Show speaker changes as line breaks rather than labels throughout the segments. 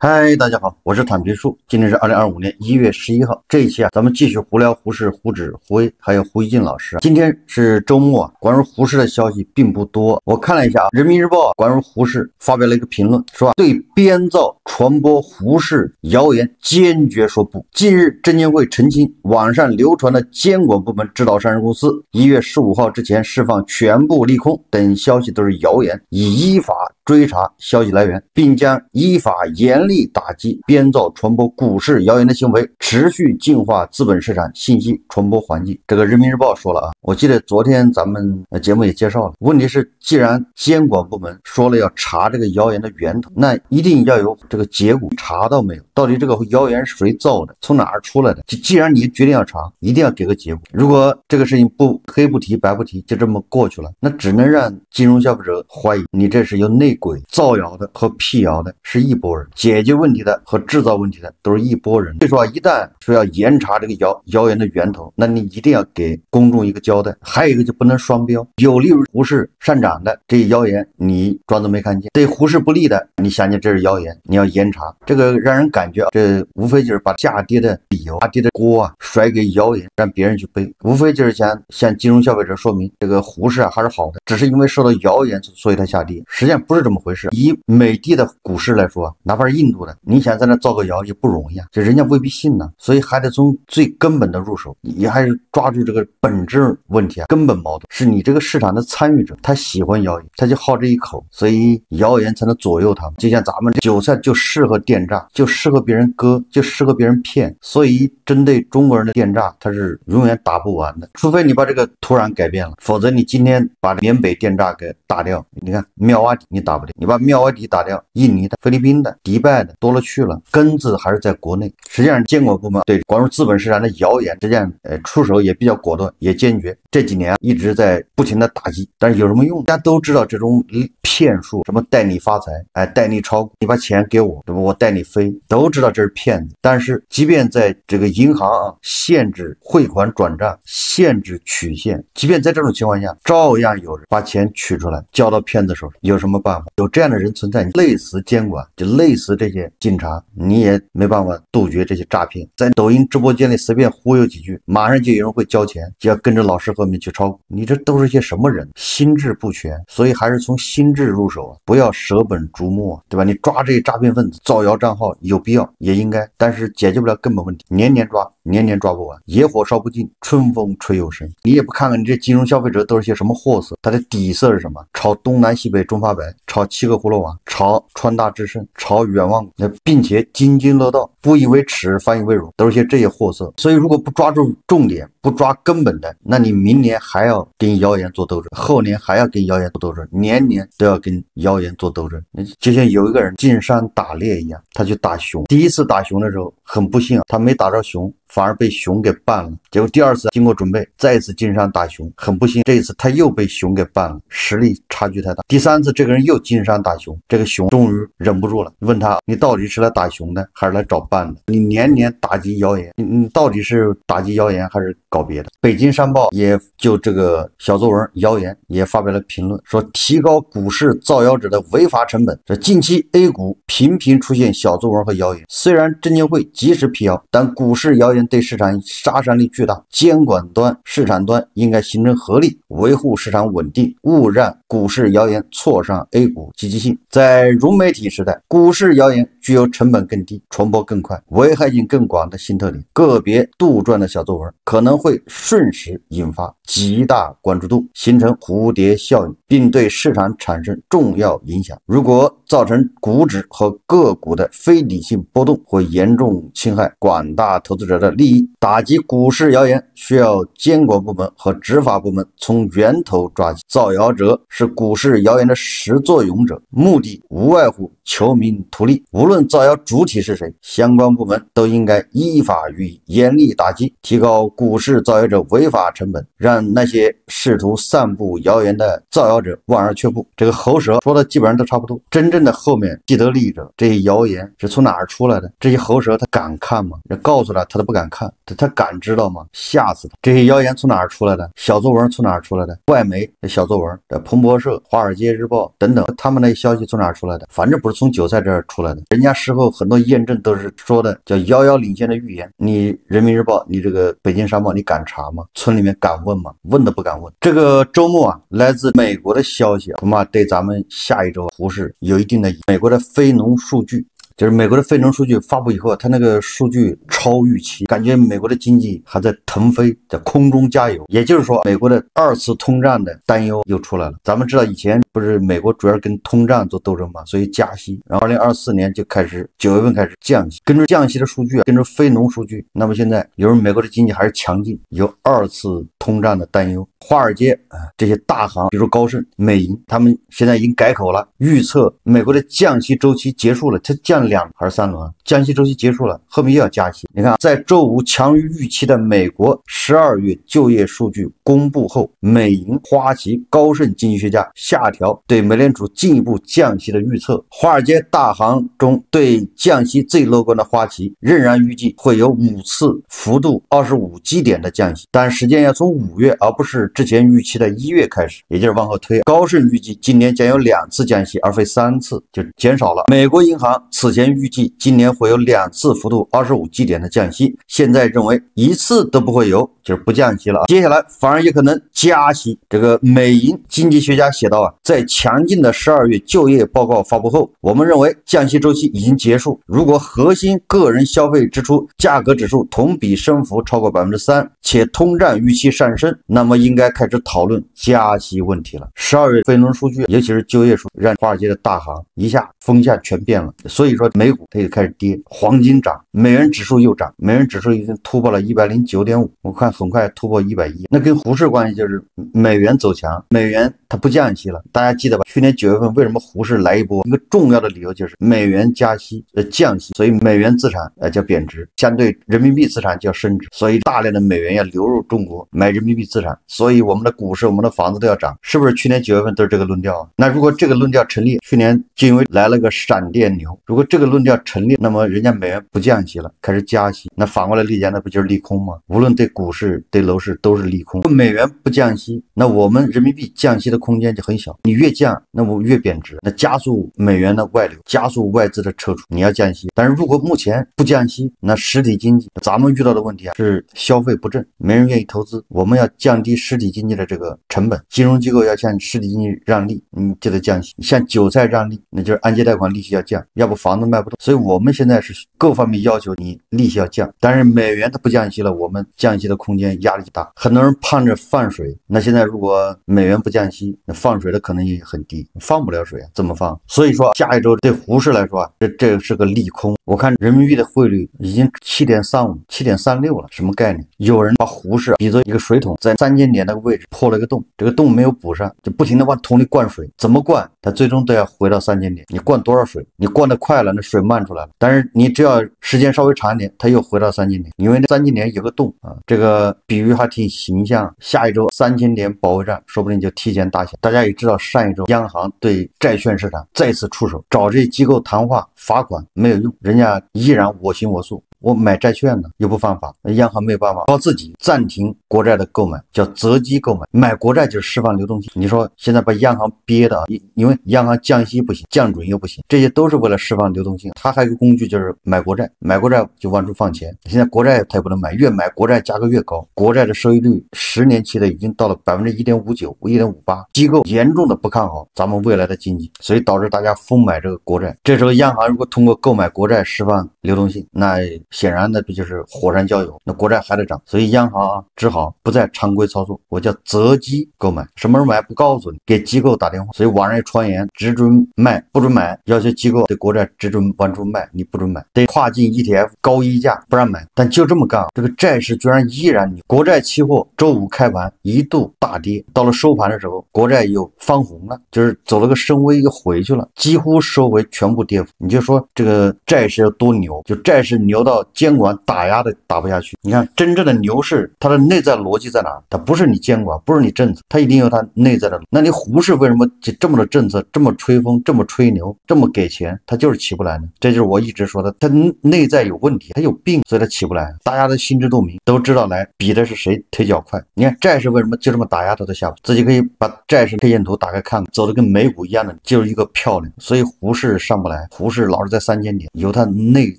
嗨，大家好，我是坦皮树。今天是2025年1月11号。这一期咱们继续胡聊胡适、胡轼、胡威，还有胡一进老师。今天是周末关于胡适的消息并不多。我看了一下人民日报关于胡适发表了一个评论，说对编造传播胡适谣言坚决说不。近日，证监会澄清，网上流传的监管部门指导上市公司1月15号之前释放全部利空等消息都是谣言，已依法追查消息来源，并将依法严厉打击编造传播股市谣言的行为，持续净化资本市场信息传播环境。这个人民日报说了啊，我记得昨天咱们节目也介绍了。问题是，既然监管部门说了要查这个谣言的源头，那一定要有这个结果，查到没有？到底这个谣言是谁造的，从哪儿出来的？既然你决定要查，一定要给个结果。如果这个事情不黑不提白不提，就这么过去了，那只能让金融消费者怀疑你这是有内鬼。造谣的和辟谣的是一拨人，解决问题的和制造问题的都是一拨人。所以说一旦说要严查这个谣言的源头，那你一定要给公众一个交代。还有一个就不能双标，有利于胡适上涨的这谣言你装作没看见，对胡适不利的你想起这是谣言，你要严查。这个让人感觉这无非就是把下跌的理由、下跌的锅甩给谣言，让别人去背，无非就是想向金融消费者说明这个胡适还是好的，只是因为受到谣言所以它下跌，实际上不是这么回事。以美的的股市来说，哪怕是印度的，你想在那造个谣也不容易啊，这人家未必信呢，所以还得从最根本的入手，你还是抓住这个本质问题根本矛盾是你这个市场的参与者，他喜欢谣言，他就好这一口，所以谣言才能左右他们。就像咱们韭菜就适合电诈，就适合别人割，就适合别人骗，所以针对中国人的电诈，它是永远打不完的，除非你把这个土壤改变了，否则你今天把缅北电诈给打掉，你看妙瓦底你打不掉，你把妙瓦底打掉，印尼的、菲律宾的、迪拜的多了去了，根子还是在国内。实际上监管部门对关于资本市场的谣言，实际上出手也比较果断，也坚决。这几年一直在不停的打击，但是有什么用？大家都知道这种骗术，什么带你发财，带你炒股，你把钱给我，对吧？我带你飞，都知道这是骗子。但是即便在这个银行限制汇款转账、限制取现，即便在这种情况下，照样有人把钱取出来交到骗子手上。有什么办法？有这样的人存在，累死监管，就累死这些警察，你也没办法杜绝这些诈骗。在抖音直播间里随便忽悠几句，马上就有人会交钱，就要跟着老师后面去炒股。你这都是些什么人？心智不全，所以还是从心智入手，不要舍本逐末，对吧？你抓这些诈骗分子、造谣账号有必要，也应该，但是解决不了根本问题，年年抓不完，野火烧不尽，春风吹又生。你也不看看你这金融消费者都是些什么货色，它的底色是什么？炒东南西北中发白，炒七个葫芦娃，炒川大智胜，炒远望，并且津津乐道，不以为耻反以为荣，都是些这些货色。所以如果不抓住重点，不抓根本的，那你明年还要跟谣言做斗争，后年还要跟谣言做斗争，年年都要跟谣言做斗争。就像有一个人进山打猎一样，他去打熊，第一次打熊的时候很不幸，他没打着熊，反而被熊给办了。结果第二次经过准备，再一次进山打熊，很不幸，这一次他又被熊给办了，实力差距太大。第三次这个人又进山打熊，这个熊终于忍不住了，问他，你到底是来打熊的还是来找伴的？你年年打击谣言，你到底是打击谣言还是搞别的？北京商报也就这个小作文谣言也发表了评论，说提高股市造谣者的违法成本。这近期 A 股频频出现小作文和谣言，虽然证监会及时辟谣，但股市谣言对市场杀伤力巨大，监管端、市场端应该形成合力，维护市场稳定，勿让股市谣言挫伤 A 股积极性。在融媒体时代，股市谣言具有成本更低、传播更快、危害性更广的新特点，个别杜撰的小作文可能会瞬时引发极大关注度，形成蝴蝶效应，并对市场产生重要影响。如果造成股指和个股的非理性波动，会严重侵害广大投资者的利益。打击股市谣言需要监管部门和执法部门从源头抓起，造谣者是股市谣言的始作俑者，目的无外乎求名图利。无论造谣主体是谁，相关部门都应该依法予以严厉打击，提高股市造谣者违法成本，让那些试图散布谣言的造谣者望而却步。这个喉舌说的基本上都差不多，真正的后面既得利益者，这些谣言是从哪儿出来的？这些喉舌他敢看吗？告诉他他都不敢看，他敢知道吗？吓死他！这些谣言从哪儿出来的？小作文从哪儿出来的？外媒的小作文，彭博社、华尔街日报等等，他们的消息从哪儿出来的？反正不是从韭菜这儿出来的，人人家事后很多验证都是说的叫遥遥领先的预言。你人民日报，你这个北京商报，你敢查吗？村里面敢问吗？问都不敢问。这个周末啊，来自美国的消息恐怕对咱们下一周股市有一定的美国的非农数据。就是美国的非农数据发布以后，它那个数据超预期，感觉美国的经济还在腾飞，在空中加油。也就是说，美国的2次通胀的担忧又出来了。咱们知道以前不是美国主要跟通胀做斗争嘛，所以加息，然后2024年就开始9月份开始降息。跟着降息的数据，跟着非农数据，那么现在有人美国的经济还是强劲，有2次通胀的担忧。华尔街这些大行，比如高盛、美银，他们现在已经改口了，预测美国的降息周期结束了，它降2还是3轮，降息周期结束了，后面又要加息。你看，在周五强于预期的美国12月就业数据公布后，美银、花旗、高盛经济学家下调对美联储进一步降息的预测。华尔街大行中对降息最乐观的花旗仍然预计会有5次幅度25基点的降息，但时间要从5月而不是之前预期的1月开始，也就是往后推。高盛预计今年将有2次降息，而非3次，就减少了。美国银行此前预计今年会有2次幅度25基点的降息，现在认为1次都不会有，就是不降息了。接下来反而也可能加息。这个美银经济学家写道在强劲的12月就业报告发布后，我们认为降息周期已经结束。如果核心个人消费支出价格指数同比升幅超过3%，且通胀预期上升，那么应该开始讨论加息问题了。12月非农数据，尤其是就业数据，让华尔街的大行一下风向全变了。所以说美股它就开始跌，黄金涨，美元指数又涨，美元指数已经突破了109.5，我看很快突破110。那跟股市关系就是美元走强，美元它不降息了。大家记得吧？去年9月份为什么股市来一波？一个重要的理由就是美元加息降息，所以美元资产叫贬值，相对人民币资产就要升值，所以大量的美元要流入中国买人民币资产，所以我们的股市、我们的房子都要涨，是不是？去年9月份都是这个论调。那如果这个论调成立，去年就因为来了个闪电牛，如果这个论调成立，那么人家美元不降息了，开始加息，那反过来理解，那不就是利空吗？无论对股市、对楼市都是利空。美元不降息，那我们人民币降息的空间就很小，你越降，那么越贬值，那加速美元的外流，加速外资的撤出。你要降息，但是如果目前不降息，那实体经济咱们遇到的问题是消费不振，没人愿意投资。我们要降低实体经济的这个成本，金融机构要向实体经济让利，你就得降息。向韭菜让利，那就是按揭贷款利息要降，要不房子卖不动。所以我们现在是各方面要求你利息要降，但是美元它不降息了，我们降息的空间压力大。很多人盼着放水，那现在如果美元不降息，那放水的可能也很低，放不了水怎么放？所以说下一周对股市来说这是个利空。我看人民币的汇率已经7.35、7.36了，什么概念？有人把股市比作一个水桶，在3000点那个位置破了一个洞，这个洞没有补上，就不停的往桶里灌水，怎么灌它最终都要回到3000点。你灌多少水？你灌得快了，那水漫出来了，但是你只要时间稍微长一点，它又回到3000点，因为3000点有个洞啊。这个比喻还挺形象。下一周3000点保卫战说不定就提前打响。大家也知道，上一周央行对债券市场再次出手，找这些机构谈话罚款没有用，人家依然我行我素。我买债券呢又不犯法，央行没有办法，靠自己暂停国债的购买，叫择机购买。买国债就是释放流动性。你说现在把央行憋的，因为央行降息不行，降准又不行，这些都是为了释放流动性。它还有一个工具就是买国债，买国债就往出放钱。现在国债它也不能买，越买国债价格越高，国债的收益率10年期的已经到了1.59%、1.58%，机构严重的不看好咱们未来的经济，所以导致大家疯买这个国债。这时候央行如果通过购买国债释放流动性，那显然呢，这就是火山浇油，那国债还得涨，所以央行只好不再常规操作，我叫择机购买，什么时候买不告诉你，给机构打电话。所以网上也传言只准卖不准买，要求机构对国债只准往出卖，你不准买，得跨境 ETF 高溢价不让买。但就这么干，这个债市居然依然牛。国债期货周五开盘一度大跌，到了收盘的时候，国债又翻红了，就是走了个深 V 又回去了，几乎收为全部跌幅。你就说这个债市有多牛，就债市牛到到监管打压的打不下去。你看真正的牛市，它的内在逻辑在哪？它不是你监管，不是你政策，它一定有它内在的。那你胡适为什么这么的政策这么吹风，这么吹牛，这么给钱，它就是起不来呢？这就是我一直说的，它内在有问题，它有病，所以它起不来。大家都心知肚明，都知道来比的是谁腿脚快。你看债市为什么就这么打压它都下不，自己可以把债市 K 线图打开看，走的跟美股一样的，就是一个漂亮。所以胡适上不来，胡适老是在3000点，有它内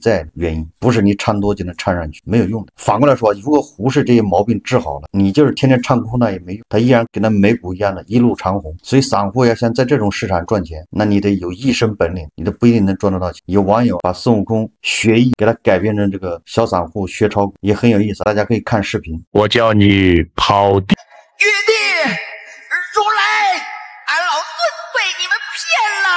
在原因，不是你唱多就能唱上去，没有用的。反过来说，如果胡适这些毛病治好了，你就是天天唱空那也没用，它依然跟那美股一样的一路长红。所以散户要想在这种市场赚钱，那你得有一身本领，你都不一定能赚得到钱。有网友把孙悟空学艺给他改编成这个小散户学炒股，也很有意思，大家可以看视频。
我叫你跑地。
玉帝，如来，俺老孙被你们骗了，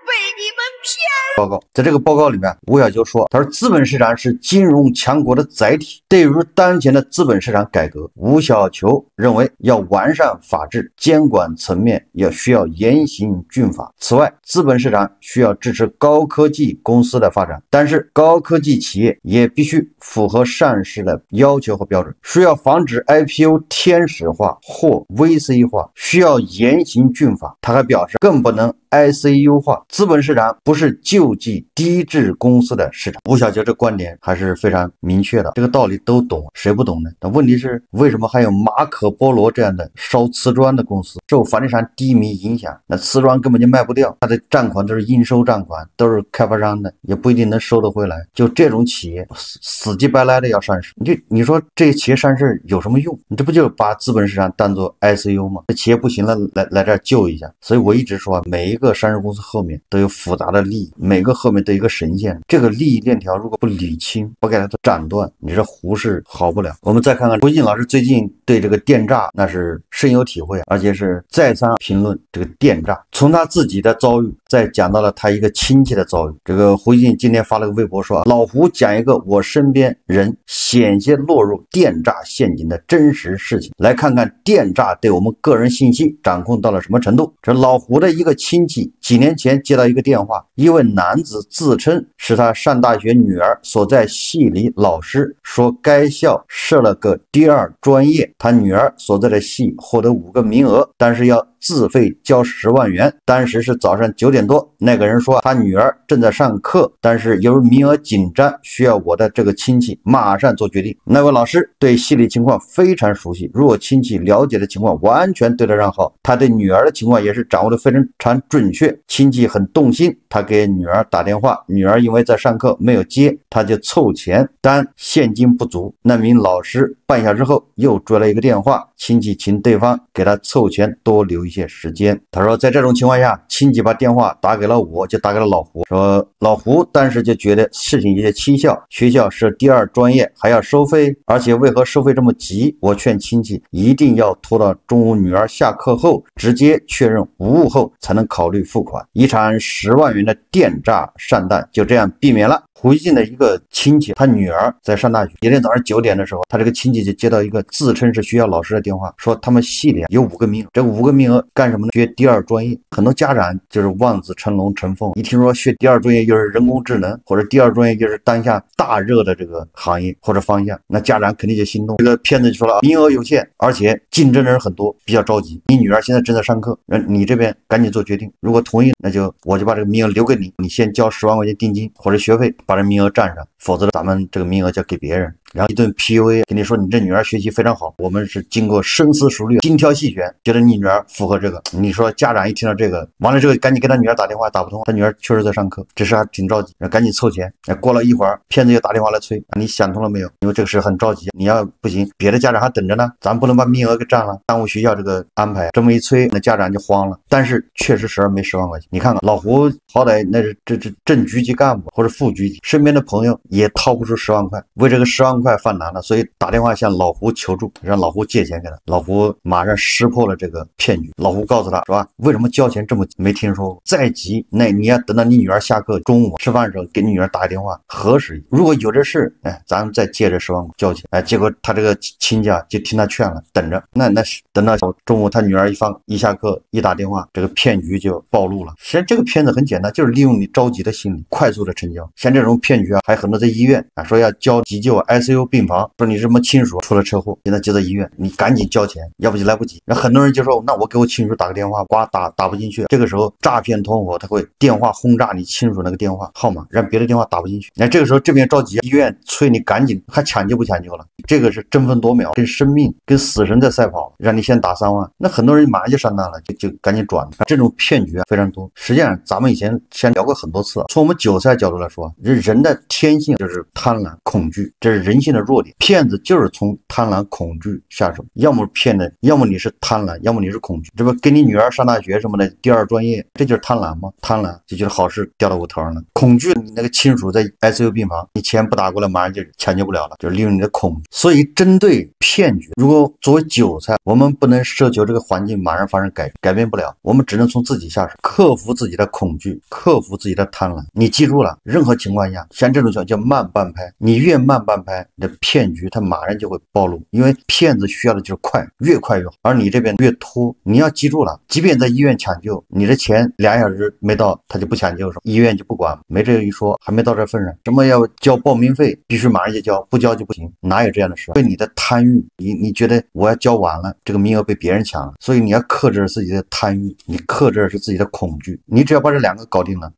被你们骗了。
报告，在这个报告里面，吴小秋说，他说资本市场是金融强国的载体。对于当前的资本市场改革，吴小秋认为要完善法治，监管层面需要严刑峻法。此外，资本市场需要支持高科技公司的发展，但是高科技企业也必须符合上市的要求和标准，需要防止 IPO 天使化或 VC 化，需要严刑峻法。他还表示，更不能 ICU 化。资本市场不是救济低质公司的市场。吴小秋这观点还是非常明确的，这个道理都懂，谁不懂呢？但问题是，为什么还有马可波罗这样的烧瓷砖的公司受房地产低迷影响，那瓷砖根本就卖不掉，它的账款都是应收账款，都是开发商的，也不一定能收得回来。就这种企业死乞白赖的要上市，你说这企业上市有什么用？你这不就把资本市场当做 ICU 吗？这企业不行了，来这儿救一下。所以我一直说，每一个上市公司后面都有复杂的利益，每个后面都有一个神仙，这个利益链条如果不理清，不给它斩断，你这胡适好不了。我们再看看胡锦老师最近对这个电诈那是深有体会，而且是再三评论这个电诈，从他自己的遭遇再讲到了他一个亲戚的遭遇。这个胡锦今天发了个微博说，老胡讲一个我身边人险些落入电诈陷阱的真实事情，来看看电诈对我们个人信息掌控到了什么程度。这老胡的一个亲戚几年前接到一个电话，一位男子自称是他上大学女儿所在系里老师，说该校设了个第二专业，他女儿所在的系获得5个名额，但是要自费交10万元。当时是早上9点多，那个人说他女儿正在上课，但是由于名额紧张，需要我的这个亲戚马上做决定。那位老师对系里情况非常熟悉，如果亲戚了解的情况完全对得上号，他对女儿的情况也是掌握的非常准确。亲戚很动心，他给女儿打电话，女儿因为在上课没有接，他就凑钱，但现金不足。那名老师半小时后又追了一个电话，亲戚请对方给他凑钱多留一些时间。他说在这种情况下，亲戚把电话打给了我，就打给了老胡，说老胡当时就觉得事情有些蹊跷，学校是第二专业还要收费，而且为何收费这么急？我劝亲戚一定要拖到中午女儿下课后直接确认无误后才能考虑付款。一场10万元的电诈上当就这样避免了。胡锦的一个亲戚，他女儿在上大学，一天早上9点的时候，他这个亲戚就接到一个自称是学校老师的电话，说他们系里有5个名额，这5个名额干什么呢？学第二专业。很多家长就是望子成龙成凤，一听说学第二专业又是人工智能，或者第二专业又是当下大热的这个行业或者方向，那家长肯定就心动。这个骗子就说了，名额有限，而且竞争人很多，比较着急，你女儿现在正在上课，你这边赶紧做决定，如果同意，那我就把这个名额留给你，你先交10万块钱定金或者学费，把这名额占上，否则咱们这个名额就给别人。然后一顿 PUA 跟你说你这女儿学习非常好，我们是经过深思熟虑精挑细选，觉得你女儿符合这个。你说家长一听到这个，完了之后赶紧给他女儿打电话，打不通，他女儿确实在上课，这事还挺着急，赶紧凑钱。过了一会儿，骗子又打电话来催，你想通了没有？因为这个事很着急，你要不行，别的家长还等着呢，咱不能把名额给占了，耽误学校这个安排。这么一催，那家长就慌了。但是确实没10万块钱。你看看老胡好歹那是这正局级干部或者副局级，身边的朋友也掏不出10万块，为这个10万块犯难了，所以打电话向老胡求助，让老胡借钱给他。老胡马上识破了这个骗局。老胡告诉他是吧，为什么交钱这么没听说过？再急，那你要等到你女儿下课中午吃饭的时候给你女儿打个电话核实，如果有这事，咱们再借这10万块交钱。结果他这个亲家就听他劝了，等着。那等到中午他女儿一下课一打电话，这个骗局就暴露了。实际上这个骗子很简单，就是利用你着急的心理快速的成交。像这种种骗局啊，还很多在医院啊，说要交急救 ICU 病房，说你什么亲属出了车祸，现在就在医院，你赶紧交钱，要不就来不及。那很多人就说，那我给我亲属打个电话，呱打不进去。这个时候诈骗团伙他会电话轰炸你亲属那个电话号码，让别的电话打不进去。那这个时候这边着急，医院催你赶紧，还抢救不抢救了？这个是争分夺秒，跟生命跟死神在赛跑，让你先打3万，那很多人马上就上当了，就赶紧转。这种骗局啊非常多。实际上咱们以前先聊过很多次了，从我们韭菜角度来说，人的天性就是贪婪恐惧，这是人性的弱点。骗子就是从贪婪恐惧下手，要么骗的，要么你是贪婪，要么你是恐惧。这不给你女儿上大学什么的第2专业，这就是贪婪吗？贪婪就觉得好事掉到我头上了。恐惧你那个亲属在 ICU 病房，你钱不打过来马上就抢救不了了，就是利用你的恐惧。所以针对骗局，如果作为韭菜，我们不能奢求这个环境马上发生改变不了，我们只能从自己下手，克服自己的恐惧，克服自己的贪婪。你记住了，任何情况下像这种情况叫慢半拍，你越慢半拍，你的骗局它马上就会暴露，因为骗子需要的就是快，越快越好，而你这边越拖。你要记住了，即便在医院抢救，你的钱2小时没到他就不抢救，医院就不管，没这一说，还没到这份上。什么要交报名费必须马上就交，不交就不行，哪有这样的事？被你的贪欲，你觉得我要交完了，这个名额被别人抢了，所以你要克制自己的贪欲，你克制是自己的恐惧。你只要把这2个搞定了，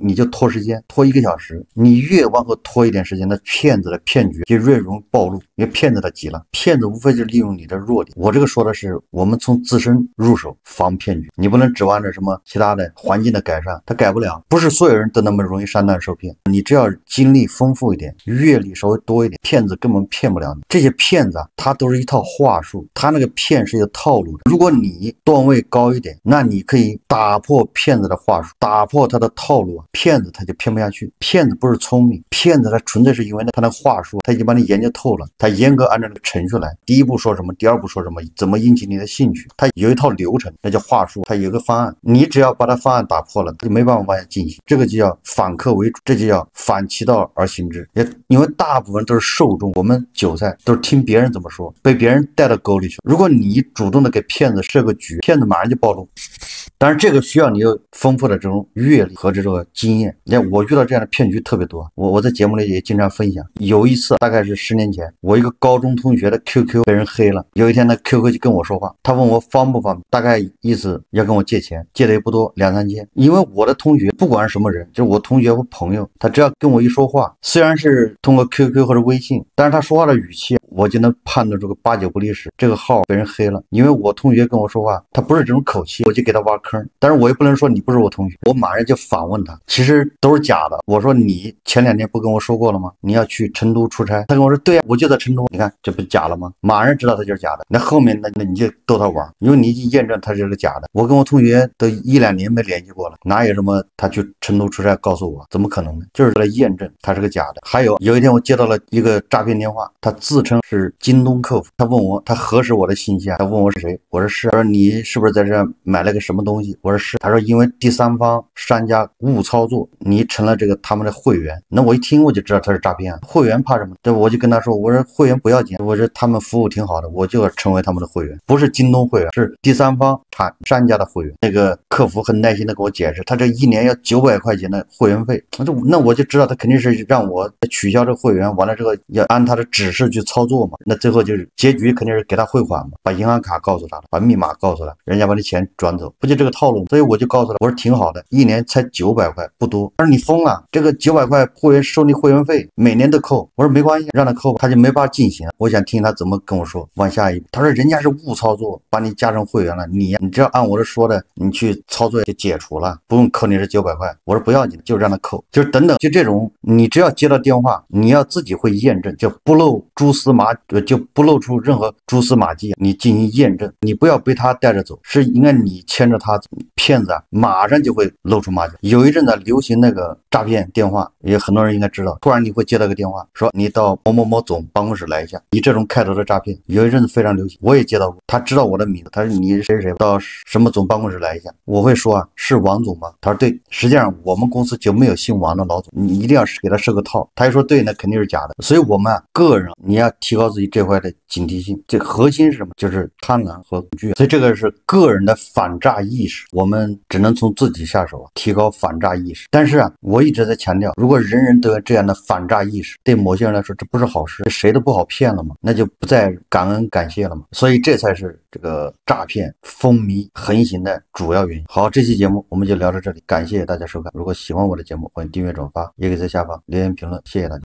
你就拖时间，拖1个小时，你越往后拖一点时间，那骗子的骗局就越容易暴露，因为骗子他急了，骗子无非就是利用你的弱点。我这个说的是我们从自身入手防骗局，你不能指望着什么其他的环境的改善，他改不了，不是所有人都那么容易上当受骗。你只要经历丰富一点，阅历稍微多一点，骗子根本骗不了你。这些骗子啊，他都是一套话术，他那个骗是有套路的。如果你段位高一点，那你可以打破骗子的话术，打破他的套路，骗子他就骗不下去。骗子不是聪明，骗子他纯粹是因为他的话术他已经把你研究透了，他严格按照这个程序来，第1步说什么，第2步说什么，怎么引起你的兴趣，他有一套流程，那叫话术，他有个方案，你只要把他方案打破了，他就没办法往下进行。这个就叫反客为主，这就叫反其道而行之。因为大部分都是受众，我们韭菜都是听别人怎么说，被别人带到沟里去。如果你主动的给骗子设个局，骗子马上就暴露。当然这个需要你有丰富的这种阅历和这个经验。你看我遇到这样的骗局特别多，我在节目里也经常分享。有一次大概是10年前，我一个高中同学的 QQ 被人黑了，有一天呢 QQ 就跟我说话，他问我方不方便，大概意思要跟我借钱，借的也不多，2、3千。因为我的同学不管是什么人，就是我同学或朋友，他只要跟我一说话，虽然是通过 QQ 或者微信，但是他说话的语气我就能判断出个8、9不离十，这个号被人黑了。因为我同学跟我说话他不是这种口气，我就给他挖坑。但是我也不能说你不是我同学，我马上就反问他，其实都是假的。我说你前2天不跟我说过了吗？你要去成都出差。他跟我说对呀，我就在成都。你看这不假了吗？马上知道他就是假的。那后面那你就逗他玩，因为你已经验证他就是假的。我跟我同学都1、2年没联系过了，哪有什么他去成都出差告诉我，怎么可能呢？就是来验证他是个假的。还有一天我接到了一个诈骗电话，他自称是京东客服，他问我，他核实我的信息啊，他问我是谁，我说是。他说你是不是在这买了个什么东西，我说是。他说因为第三方商家误操作，你成了这个他们的会员。那我一听我就知道他是诈骗，会员怕什么？对，我就跟他说，我说会员不要紧，我说他们服务挺好的，我就要成为他们的会员，不是京东会员，是第三方商家的会员。那个客服很耐心的跟我解释，他这1年要900块钱的会员费，那我就知道他肯定是让我取消这个会员，完了之后要按他的指示去操作嘛。那最后就是结局肯定是给他汇款嘛，把银行卡告诉他了，把密码告诉他，人家把你钱转走，不就这个套路？所以我就告诉他，我说挺好的，1年才900块，不多。他说你疯了，这个900块会员收你会员费，每年都扣。我说没关系，让他扣，他就没法进行。我想听他怎么跟我说。往下一步，他说人家是误操作，把你加成会员了，你只要按我的说的，你去操作就解除了，不用扣你这900块。我说不要紧，就让他扣，就是等等，就这种，你只要接到电话，你要自己会验证，就不露蛛丝马就不露出任何蛛丝马迹，你进行验证，你不要被他带着走，是应该你牵着他走。骗子啊，马上就会露出马脚。有一阵子流行那个诈骗电话，也很多人应该知道，突然你会接到个电话，说你到某某某总办公室来一下，以这种开头的诈骗，有一阵子非常流行，我也接到过。他知道我的名字，他说你谁谁谁到什么总办公室来一下，我会说啊，是王总吗？他说对，实际上我们公司就没有姓王的老总，你一定要给他设个套。他一说对，那肯定是假的。所以我们个人你要提高自己这块的警惕性，这核心是什么？就是贪婪和恐惧。所以这个是个人的反诈意意识，我们只能从自己下手，提高反诈意识。但是啊，我一直在强调，如果人人都有这样的反诈意识，对某些人来说这不是好事，谁都不好骗了嘛，那就不再感恩感谢了嘛。所以这才是这个诈骗风靡横行的主要原因。好，这期节目我们就聊到这里，感谢大家收看。如果喜欢我的节目，欢迎订阅转发，也可以在下方留言评论，谢谢大家。